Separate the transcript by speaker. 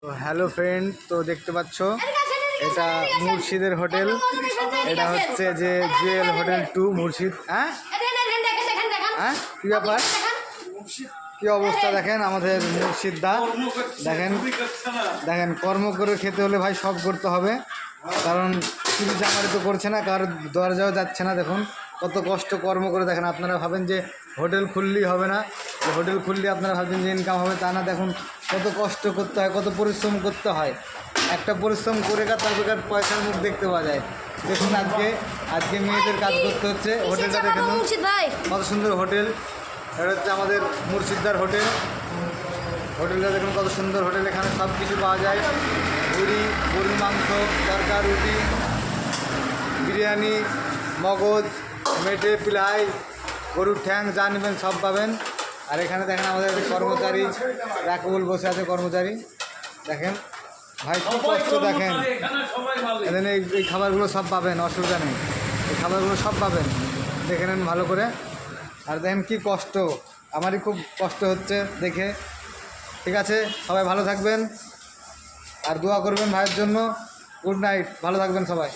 Speaker 1: তো hello friend, তো দেখতে পাচ্ছ এটা মুর্শিদের হোটেল। এটা হচ্ছে যে জুয়েল হোটেল 2 মুর্শিদ। হ্যাঁ হ্যাঁ, কী ব্যাপার, কী অবস্থা দেখেন আমাদের মুর্শিদদা। দেখেন দেখেন কর্ম করে খেতে হলে ভাই সব করতে হবে, কারণ চুরি চামারি তো করছে না, কার দরজাও যাচ্ছে না। দেখুন কত কষ্ট কর্ম করে। দেখেন আপনারা ভাবেন যে হোটেল খুললেই হবে না, যে হোটেল খুললে আপনারা ভাবেন যে ইনকাম হবে, তা না। দেখুন কত কষ্ট করতে হয়, কত পরিশ্রম করতে হয়। একটা পরিশ্রম করে তারপর পয়সার মুখ দেখতে পাওয়া যায়। দেখুন আজকে মেয়েদের কাজ করতে হচ্ছে। হোটেলটা দেখে দেখুন কত সুন্দর হোটেল। এটা হচ্ছে আমাদের মুর্শিদদার হোটেল। হোটেলটা দেখুন কত সুন্দর হোটেল। এখানে সব কিছু পাওয়া যায়, গরুর মাংস, তরকা, রুটি, বিরিয়ানি, মগজ, মেটে, পিলাই, গরুর ঠ্যাং, যা নেবেন সব পাবেন। আর এখানে দেখেন আমাদের কর্মচারী রাকুল বসে আছে, কর্মচারী। দেখেন ভাই কী কষ্ট, দেখেন এখানে এই খাবারগুলো সব পাবেন, অসুবিধা নেই, এই খাবারগুলো সব পাবেন, দেখে নেন ভালো করে। আর দেখেন কী কষ্ট, আমারই খুব কষ্ট হচ্ছে দেখে। ঠিক আছে, সবাই ভালো থাকবেন আর দোয়া করবেন ভাইয়ের জন্য। গুড নাইট, ভালো থাকবেন সবাই।